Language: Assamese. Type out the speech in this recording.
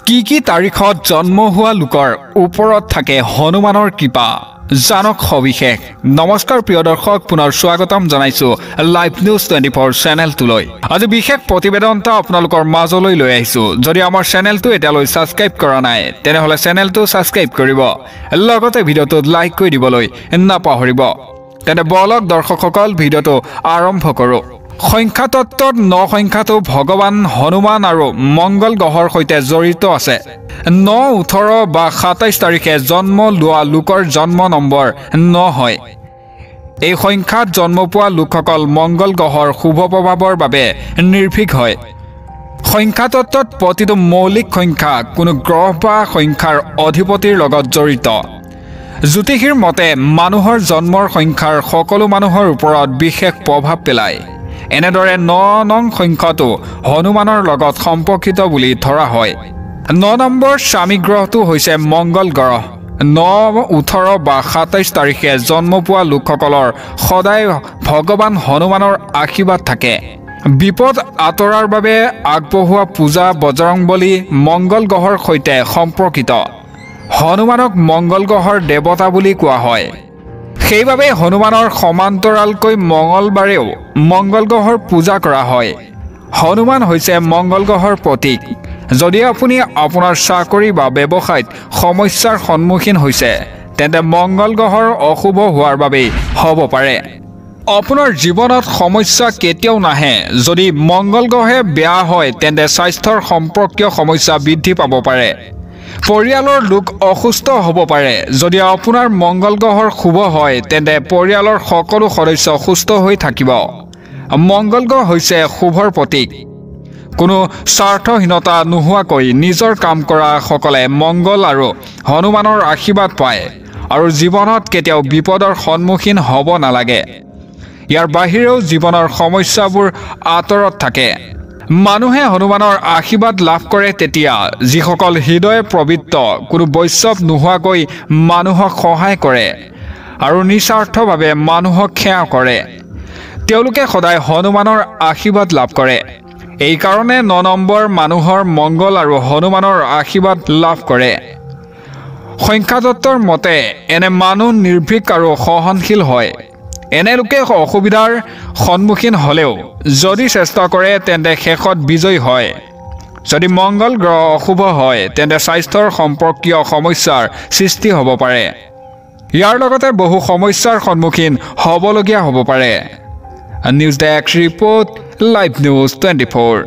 কি তাৰিখত জন্ম হোৱা লোকৰ ওপৰত থাকে হনুমানৰ কৃপা জানক সবিশেষ। নমস্কাৰ প্ৰিয় দৰ্শক, পুনৰ স্বাগতম জনাইছো লাইভ নিউজ 24 চেনেলটোলৈ। আজি বিশেষ প্ৰতিবেদনটা আপোনালোকৰ মাজলৈ লৈ আহিছো। যদি আমাৰ চেনেলটো এতিয়ালৈ সাবস্ক্ৰাইব কৰা নাই তেনেহলে চেনেলটো সাবস্ক্ৰাইব কৰিব, লগতে ভিডিঅ'টো লাইক কৰি দিবলৈ নাপাহৰিব। তেনে বলক দৰ্শকসকল ভিডিঅ'টো আৰম্ভ কৰো। সংখ্যা তত্ত্বত 9 সংখ্যাটো ভগৱান হনুমান আৰু মংগল গ্ৰহৰ সৈতে জড়িত আছে। 9, 18 বা 27 তাৰিখে জন্ম লোৱা লোকৰ জন্ম নম্বৰ 9 হয়। এই সংখ্যাত জন্ম পোৱা লোকসকল মংগল গ্ৰহৰ শুভ প্ৰভাৱৰ বাবে নিৰ্ভীক হয়। সংখ্যা তত্ত্বত প্ৰতিটো মৌলিক সংখ্যা কোনো গ্ৰহ বা সংখ্যাৰ অধিপতিৰ লগত জড়িত। জ্যোতিষীৰ মতে মানুহৰ জন্মৰ সংখ্যাৰ সকলো মানুহৰ ওপৰত বিশেষ প্ৰভাৱ পেলায়। এনেদৰে 9 নং সংখ্যাটো হনুমানৰ লগত সম্পৰ্কিত বুলি ধৰা হয়। 9 নম্বৰ স্বামী গ্ৰহটো হৈছে মংগল গ্ৰহ। 9, 18 বা 27 তাৰিখে জন্ম পোৱা লোকসকলৰ সদায় ভগৱান হনুমানৰ আশীৰ্বাদ থাকে। বিপদ আঁতৰাৰ বাবে আগবঢ়োৱা পূজা বজৰংবলী মংগল গ্ৰহৰ সৈতে সম্পৰ্কিত। হনুমানক মংগল গ্ৰহৰ দেৱতা বুলি কোৱা হয়। সেইবাবে হনুমানৰ সমান্তৰালকৈ মঙলবাৰেও মংগল গ্ৰহৰ পূজা কৰা হয়। হনুমান হৈছে মংগল গ্ৰহৰ প্ৰতীক। যদি আপুনি আপোনাৰ চাকৰি বা ব্যৱসায়ত সমস্যাৰ সন্মুখীন হৈছে তেন্তে মংগল গ্ৰহৰ অশুভ হোৱাৰ বাবেই হ'ব পাৰে। আপোনাৰ জীৱনত সমস্যা কেতিয়াও নাহে। যদি মংগল গ্ৰহে বেয়া হয় তেন্তে স্বাস্থ্যৰ সম্পৰ্কীয় সমস্যা বৃদ্ধি পাব পাৰে। পৰিয়ালৰ লোক অসুস্থ হ'ব পাৰে। যদি আপোনাৰ মংগল গ্ৰহৰ শুভ হয় তেন্তে পৰিয়ালৰ সকলো সদস্য সুস্থ হৈ থাকিব। মংগল গ্ৰহ হৈছে শুভৰ প্ৰতীক। কোনো স্বাৰ্থহীনতা নোহোৱাকৈ নিজৰ কাম কৰা সকলে মংগল আৰু হনুমানৰ আশীৰ্বাদ পায় আৰু জীৱনত কেতিয়াও বিপদৰ সন্মুখীন হ'ব নালাগে। ইয়াৰ বাহিৰেও জীৱনৰ সমস্যাবোৰ আঁতৰত থাকে। মানুহে হনুমানৰ আশীৰ্বাদ লাভ কৰে তেতিয়া যিসকল হৃদয় পবিত্ৰ, কোনো বৈষ্ণৱ নোহোৱাকৈ মানুহক সহায় কৰে আৰু নিস্বাৰ্থভাৱে মানুহক সেৱা কৰে। তেওঁলোকে সদায় হনুমানৰ আশীৰ্বাদ লাভ কৰে। এই কাৰণে 9 নম্বৰ মানুহৰ মংগল আৰু হনুমানৰ আশীৰ্বাদ লাভ কৰে। সংখ্যাতত্ত্বৰ মতে এনে মানুহ নিৰ্ভীক আৰু সহনশীল হয়। এনে লোকে অসুবিধাৰ সন্মুখীন হ'লেও যদি চেষ্টা কৰে তেন্তে শেষত বিজয়ী হয়। যদি মংগল গ্ৰহ অশুভ হয় তেন্তে স্বাস্থ্যৰ সম্পৰ্কীয় সমস্যাৰ সৃষ্টি হ'ব পাৰে। ইয়াৰ লগতে বহু সমস্যাৰ সন্মুখীন হ'বলগীয়া হ'ব পাৰে। News desk report, live news 24।